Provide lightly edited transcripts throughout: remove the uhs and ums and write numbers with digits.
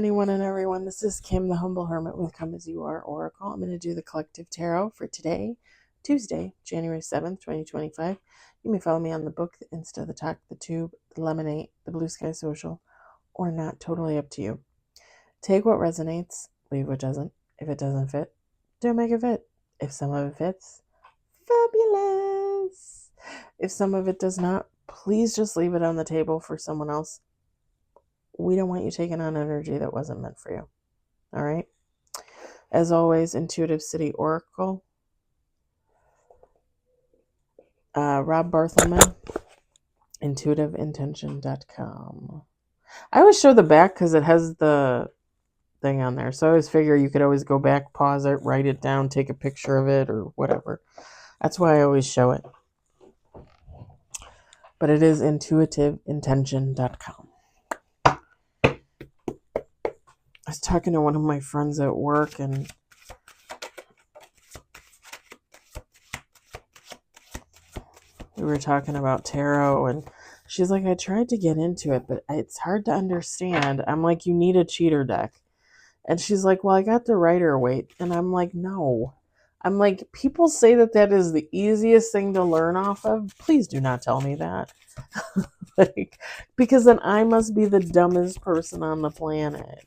anyone and everyone. This is Kim, the Humble Hermit with Come As You Are Oracle. I'm going to do the collective tarot for today, Tuesday, January 7th, 2025. You may follow me on the book, the Insta, the Talk, the Tube, the Lemonade, the Blue Sky Social, or not. Totally up to you. Take what resonates, leave what doesn't. If it doesn't fit, don't make it fit. If some of it fits, fabulous. If some of it does not, please just leave it on the table for someone else. We don't want you taking on energy that wasn't meant for you. All right? As always, Intuitive City Oracle. Rob Barthelman, intuitiveintention.com. I always show the back because it has the thing on there. So I always figure you could always go back, pause it, write it down, take a picture of it or whatever. That's why I always show it. But it is intuitiveintention.com. I was talking to one of my friends at work and we were talking about tarot and she's like, I tried to get into it, but it's hard to understand. I'm like, you need a cheater deck. And she's like, well, I got the Rider-Waite. And I'm like, no. I'm like, people say that is the easiest thing to learn off of. Please do not tell me that. Because then I must be the dumbest person on the planet.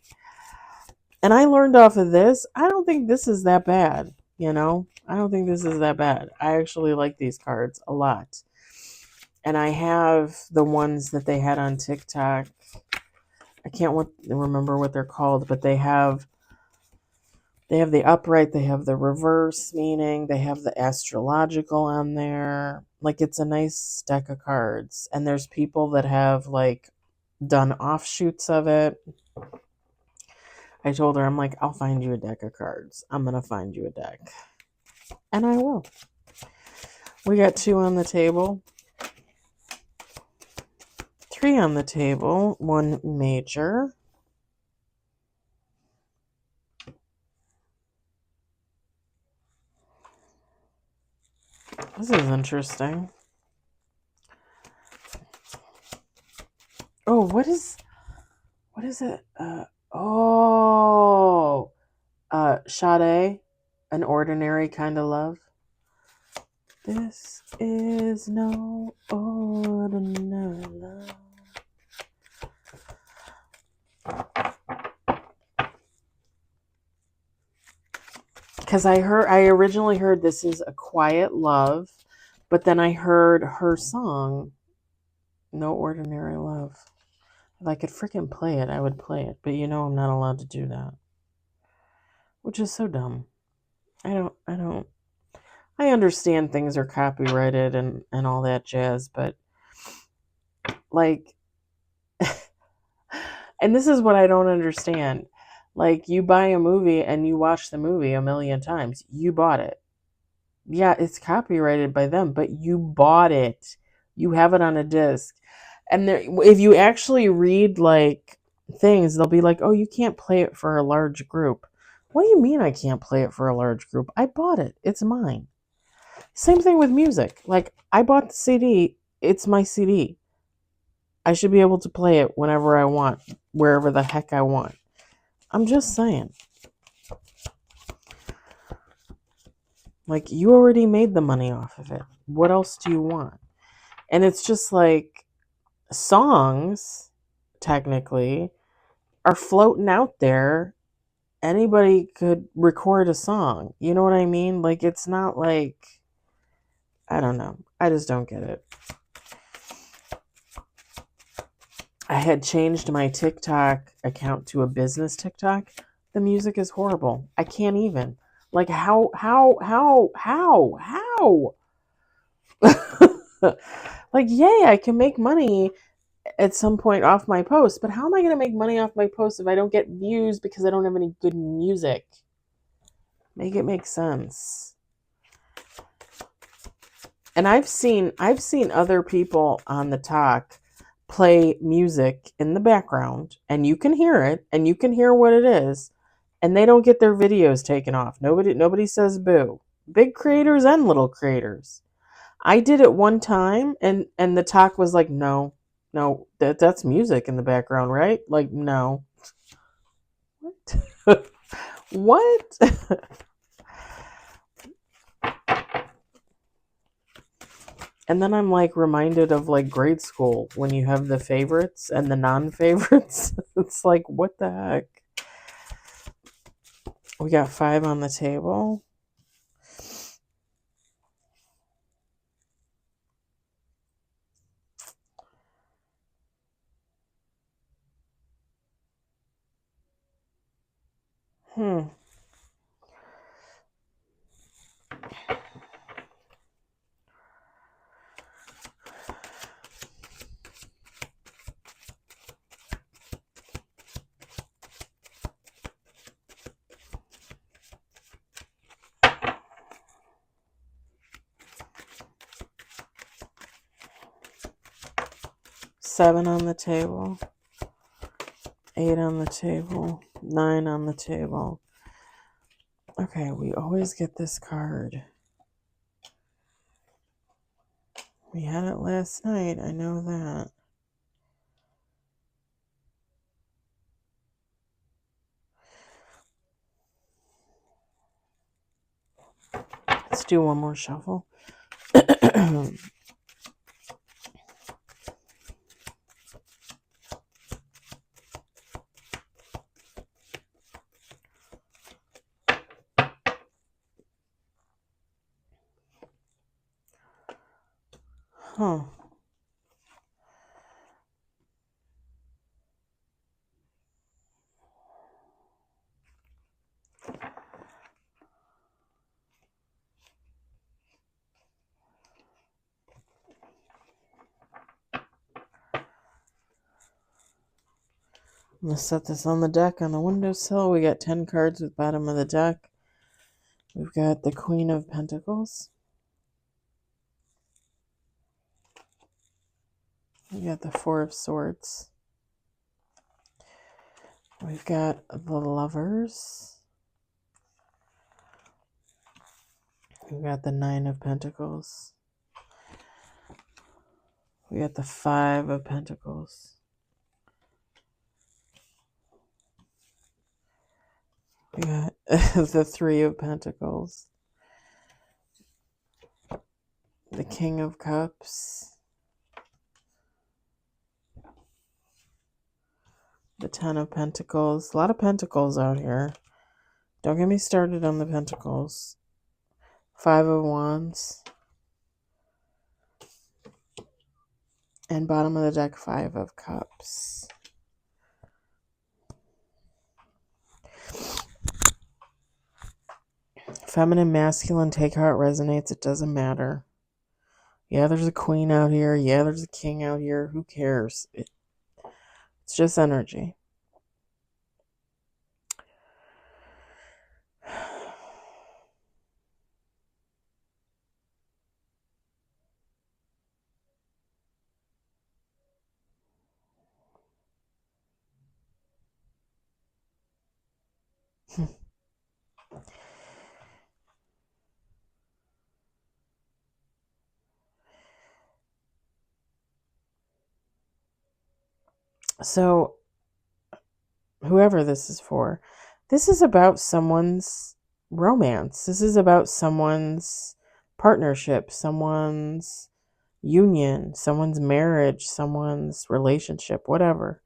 And I learned off of this, I don't think this is that bad, I don't think this is that bad. I actually like these cards a lot. And I have the ones that they had on TikTok. I can't remember what they're called, but they have the upright, they have the reverse meaning, they have the astrological on there. Like, it's a nice deck of cards. And there's people that have, done offshoots of it. I told her, I'm like, I'll find you a deck of cards. I'm going to find you a deck. And I will. We got 2 on the table. 3 on the table. 1 major. This is interesting. Oh, what is it? Sade, An Ordinary Kind of Love. This is no ordinary love. Because I originally heard this is a quiet love, but then I heard her song, No Ordinary Love. If I could freaking play it, I would play it. But I'm not allowed to do that. Which is so dumb. I understand things are copyrighted and all that jazz, but and this is what I don't understand. You buy a movie and you watch the movie a million times. You bought it. Yeah, it's copyrighted by them, but you bought it. You have it on a disc. And if you actually read things, they'll be like, oh, you can't play it for a large group. What do you mean I can't play it for a large group? I bought it. It's mine. Same thing with music. I bought the CD. It's my CD. I should be able to play it whenever I want, wherever the heck I want. I'm just saying. You already made the money off of it. What else do you want? And it's just songs, technically, are floating out there. Anybody could record a song. You know what I mean? It's not I don't know. I just don't get it. I had changed my TikTok account to a business TikTok. The music is horrible. I can't even. How? Yay, I can make money at some point off my post, but how am I going to make money off my post if I don't get views because I don't have any good music? Make it make sense. And I've seen other people on the talk play music in the background, and you can hear it, and you can hear what it is, and they don't get their videos taken off. Nobody says boo. Big creators and little creators. I did it one time, and the talk was like, no, that's music in the background, right? No. What? And then I'm like reminded of like grade school when you have the favorites and the non-favorites. It's like, what the heck? We got 5 on the table. Hmm. Seven on the table. 8 on the table. 9 on the table. Okay, we always get this card. We had it last night, I know that. Let's do one more shuffle. Huh. I'm going to set this on the deck on the windowsill. We got 10 cards at the bottom of the deck. We've got the Queen of Pentacles. We got the 4 of Swords. We've got the Lovers. We've got the 9 of Pentacles. We got the 5 of Pentacles. We got the 3 of Pentacles. The King of Cups. The 10 of Pentacles. A lot of Pentacles out here. Don't get me started on the Pentacles. 5 of Wands. And bottom of the deck, 5 of Cups. Feminine, masculine, take how it resonates. It doesn't matter. Yeah, there's a queen out here. Yeah, there's a king out here. Who cares? It's just energy. So, whoever this is for, this is about someone's romance. This is about someone's partnership, someone's union, someone's marriage, someone's relationship, whatever.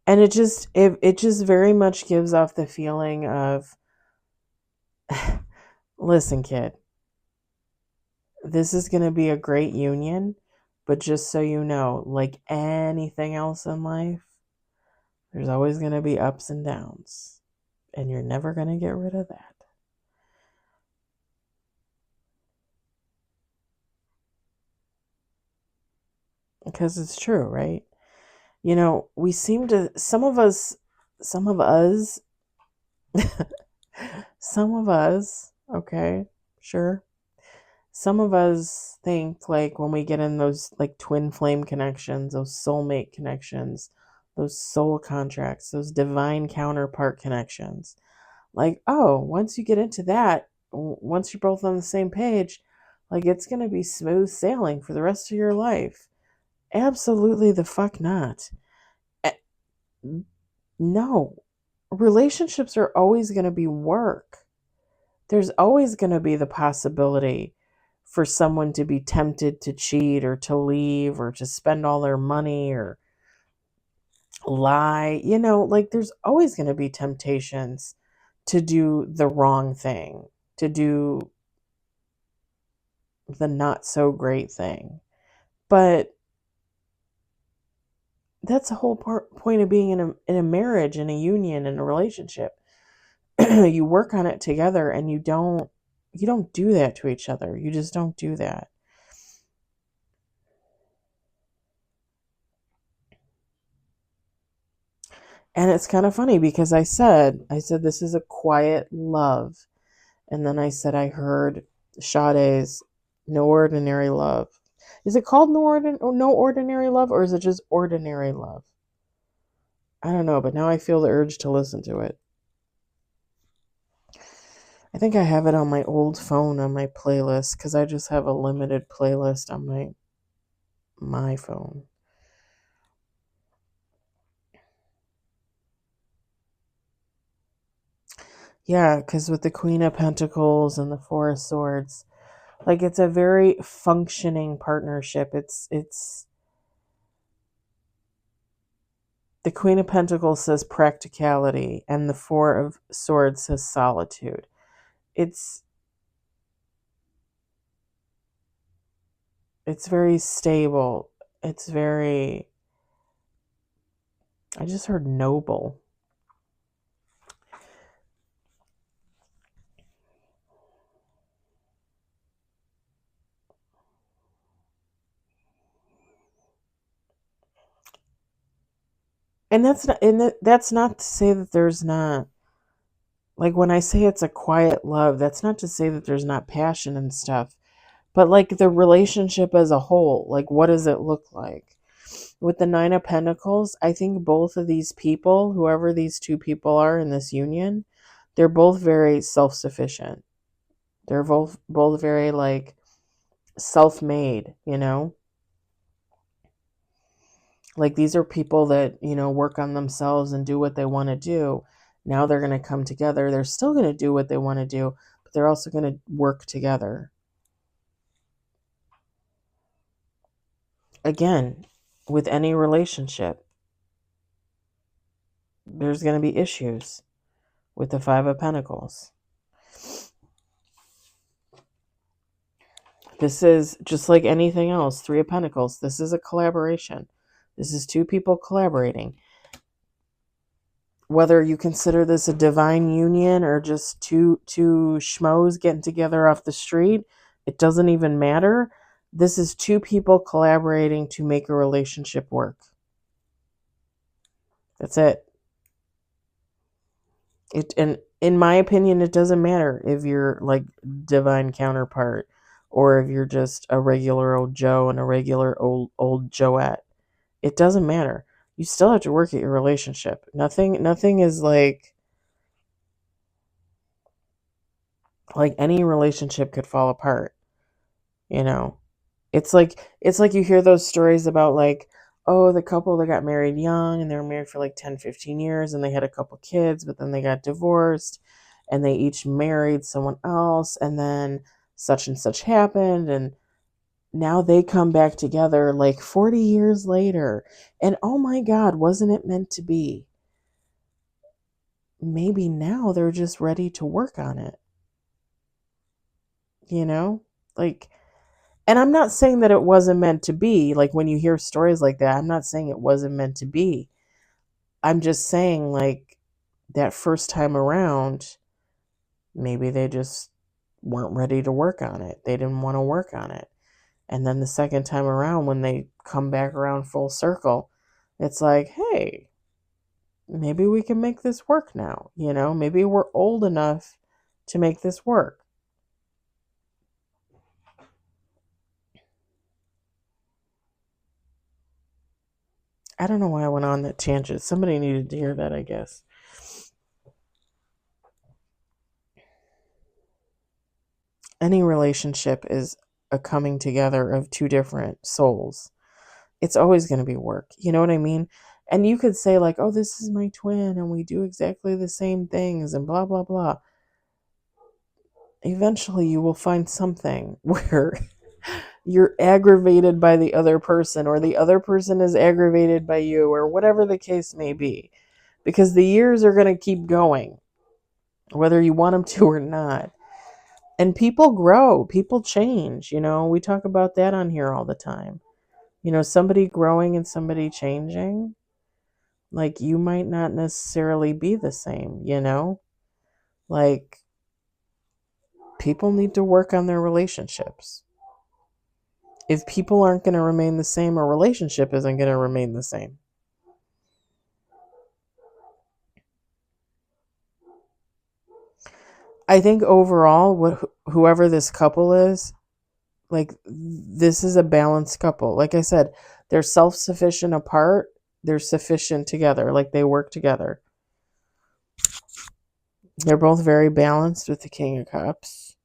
And it just very much gives off the feeling of, listen, kid, this is going to be a great union, but just so you know, like anything else in life, there's always going to be ups and downs, and you're never going to get rid of that. Because it's true, right? You know, we seem to, some of us, okay, sure. Some of us think like when we get in those like twin flame connections, those soulmate connections, those soul contracts, those divine counterpart connections, like, oh, once you get into that, once you're both on the same page, Like it's going to be smooth sailing for the rest of your life. Absolutely the fuck not. Eh, No. Relationships are always going to be work. There's always going to be the possibility for someone to be tempted to cheat or to leave or to spend all their money or lie. Like there's always going to be temptations to do the wrong thing, to do the not so great thing. But that's the whole point of being in a marriage, in a union, in a relationship. You work on it together, and you don't do that to each other. You just don't do that. And it's kind of funny because I said this is a quiet love. And then I said I heard Sade's No Ordinary Love. Is it called No Ordinary Love, or is it just Ordinary Love? I don't know, but now I feel the urge to listen to it. I think I have it on my old phone on my playlist because I just have a limited playlist on my phone. Yeah, because with the Queen of Pentacles and the Four of Swords, like it's a very functioning partnership. It's the Queen of Pentacles says practicality, and the Four of Swords says solitude. It's it's very stable. It's very, I just heard noble. And that's not to say that there's not, like when I say it's a quiet love, that's not to say that there's not passion and stuff. But like the relationship as a whole, like what does it look like? With the Nine of Pentacles, I think both of these people, whoever these two people are in this union, they're both very self-sufficient. They're both very like self-made, Like these are people that, work on themselves and do what they want to do. Now they're going to come together. They're still going to do what they want to do, but they're also going to work together. Again, with any relationship, there's going to be issues with the Five of Pentacles. This is just like anything else, Three of Pentacles. This is a collaboration. This is two people collaborating. Whether you consider this a divine union or just two schmoes getting together off the street, it doesn't even matter. This is two people collaborating to make a relationship work. That's it. And in my opinion, it doesn't matter if you're like divine counterpart or if you're just a regular old Joe and a regular old Joette. It doesn't matter. You still have to work at your relationship. Nothing is like any relationship could fall apart, you know. It's like you hear those stories about like, oh, the couple that got married young and they were married for like 10, 15 years and they had a couple kids, but then they got divorced and they each married someone else and then such and such happened and now they come back together like 40 years later and oh my God, wasn't it meant to be? Maybe now they're just ready to work on it, you know? Like, and I'm not saying that it wasn't meant to be. Like when you hear stories like that, I'm not saying it wasn't meant to be. I'm just saying like that first time around, maybe they just weren't ready to work on it. They didn't want to work on it. And then the second time around, when they come back around full circle, it's like, hey, maybe we can make this work now. Maybe we're old enough to make this work. I don't know why I went on that tangent. Somebody needed to hear that, I guess. Any relationship is a coming together of two different souls. It's always going to be work. You know what I mean? And you could say like, oh, this is my twin and we do exactly the same things and blah, blah, blah. Eventually you will find something where you're aggravated by the other person or the other person is aggravated by you or whatever the case may be. Because the years are going to keep going, whether you want them to or not. And people grow, people change, we talk about that on here all the time. Somebody growing and somebody changing, like you might not necessarily be the same, like people need to work on their relationships. If people aren't going to remain the same, a relationship isn't going to remain the same. I think overall, whoever this couple is, like this is a balanced couple. Like I said, they're self-sufficient apart. They're sufficient together. Like they work together. They're both very balanced with the King of Cups.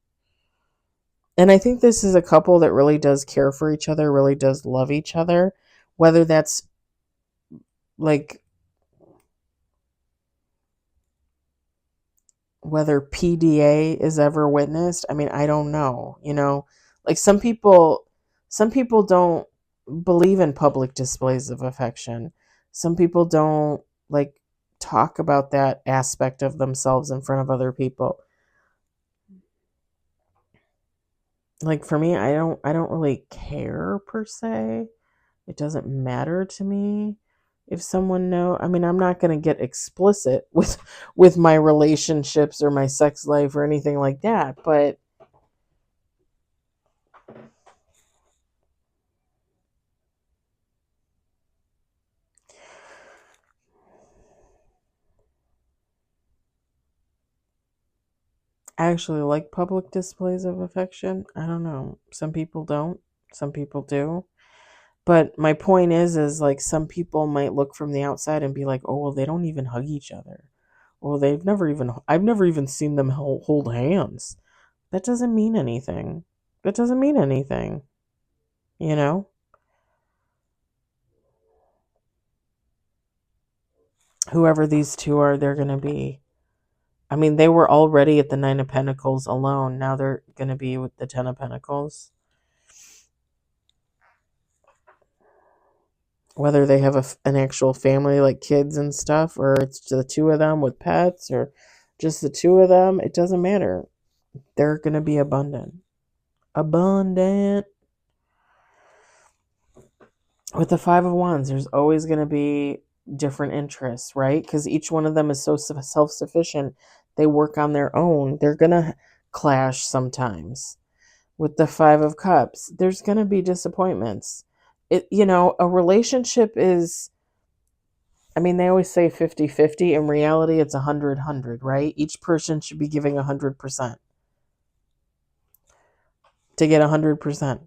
And I think this is a couple that really does care for each other, really does love each other. Whether that's like, whether PDA is ever witnessed, I mean, I don't know, like some people don't believe in public displays of affection. Some people don't like talk about that aspect of themselves in front of other people. Like for me, I don't really care per se. It doesn't matter to me if someone know. I mean, I'm not going to get explicit with my relationships or my sex life or anything like that, but I actually like public displays of affection. I don't know. Some people don't. Some people do. But my point is like some people might look from the outside and be like, oh, well, they don't even hug each other. Well, I've never even seen them hold hands. That doesn't mean anything. That doesn't mean anything. You know? Whoever these two are, they're going to be. I mean, they were already at the Nine of Pentacles alone. Now they're going to be with the Ten of Pentacles. Whether they have an actual family, like kids and stuff, or it's the two of them with pets, or just the two of them, it doesn't matter. They're going to be abundant. Abundant. With the Five of Wands, there's always going to be different interests, right? Because each one of them is so self-sufficient. They work on their own. They're going to clash sometimes. With the Five of Cups, there's going to be disappointments. A relationship is, I mean, they always say 50-50. In reality, it's 100-100, right? Each person should be giving 100% to get 100%.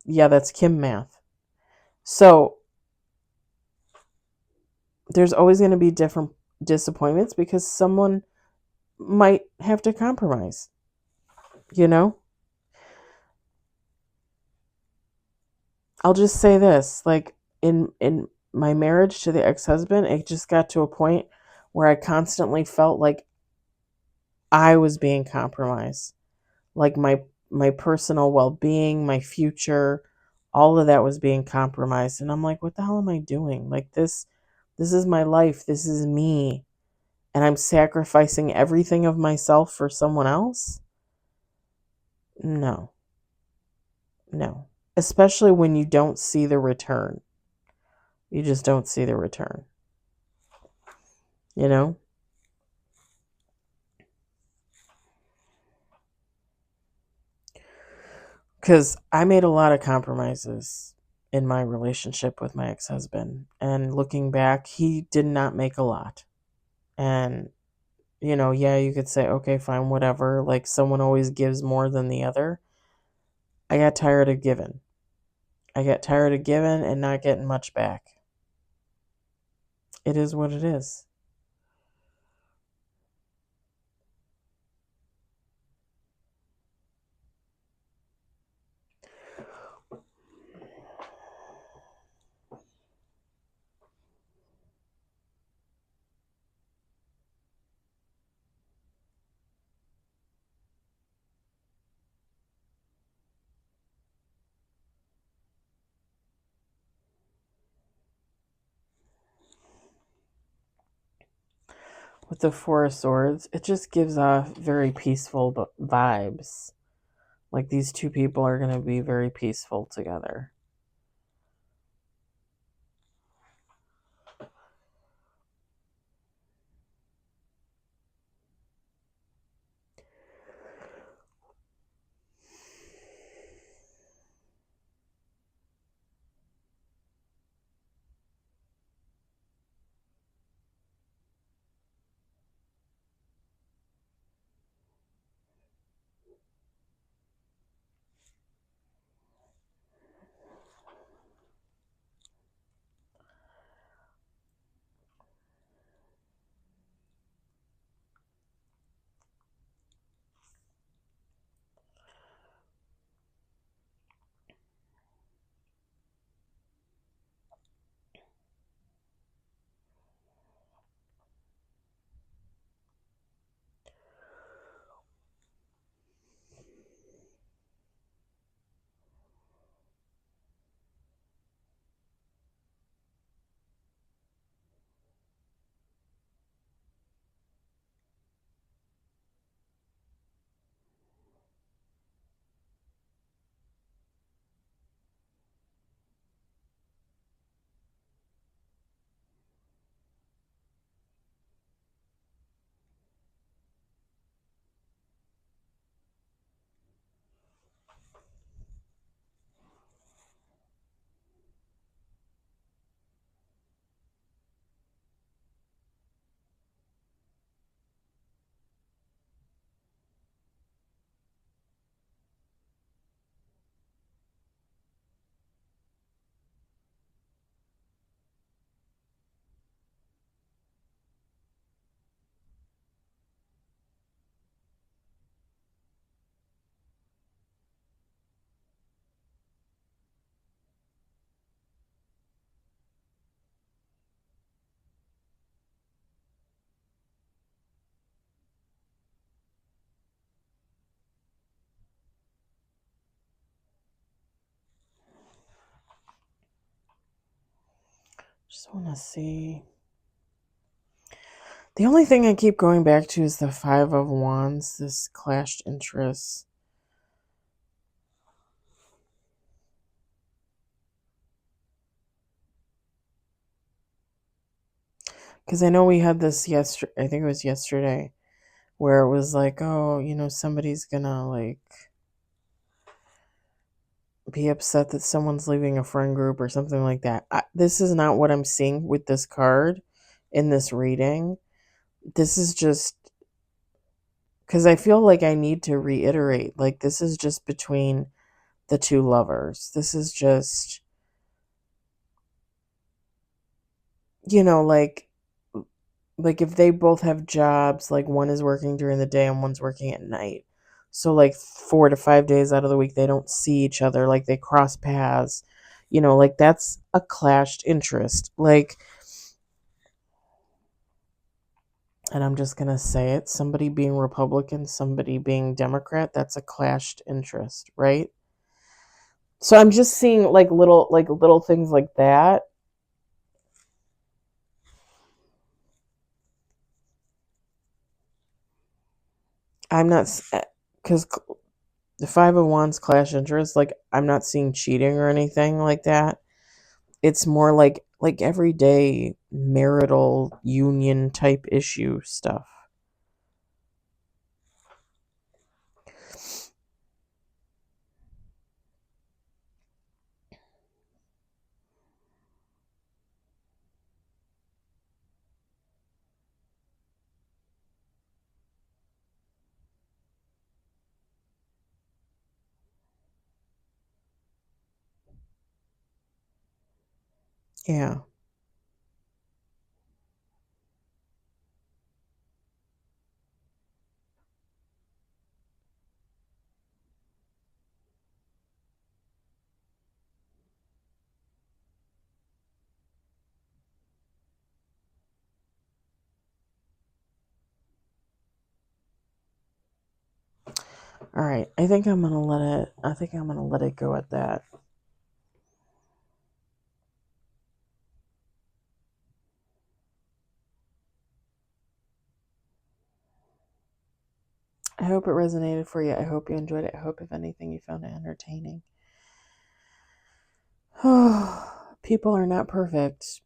Yeah, that's Kim math. So there's always going to be different disappointments because someone might have to compromise, I'll just say this, like in my marriage to the ex-husband, it just got to a point where I constantly felt like I was being compromised. Like my personal well-being, my future, all of that was being compromised. And I'm like, what the hell am I doing? Like this is my life. This is me. And I'm sacrificing everything of myself for someone else? No. No. Especially when you don't see the return. You just don't see the return. You know? Because I made a lot of compromises in my relationship with my ex-husband. And looking back, he did not make a lot. And, yeah, you could say, okay, fine, whatever. Like someone always gives more than the other. I got tired of giving. I got tired of giving and not getting much back. It is what it is. with the Four of Swords, it just gives off very peaceful vibes. Like these two people are going to be very peaceful together. Just want to see. The only thing I keep going back to is the Five of Wands, this clashed interests. Because I know we had this yesterday, I think it was yesterday, where it was like, oh, somebody's gonna like be upset that someone's leaving a friend group or something like that. This is not what I'm seeing with this card in this reading. This is just because I feel like I need to reiterate, like, this is just between the two lovers. This is just, like if they both have jobs, like one is working during the day and one's working at night. So like 4 to 5 days out of the week they don't see each other, like they cross paths. Like that's a clashed interest. Like, and I'm just going to say it, somebody being Republican, somebody being Democrat, that's a clashed interest, right? So I'm just seeing like little things like that. I'm not, because the Five of Wands clash interest, like I'm not seeing cheating or anything like that. It's more like everyday marital union type issue stuff. Yeah. All right. I think I'm going to let it go at that. I hope it resonated for you. I hope you enjoyed it. I hope, if anything, you found it entertaining. People are not perfect.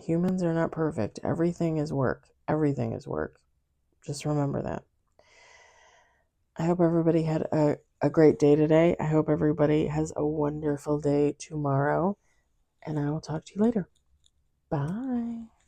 Humans are not perfect. Everything is work. Everything is work. Just remember that. I hope everybody had a great day today. I hope everybody has a wonderful day tomorrow. And I will talk to you later. Bye.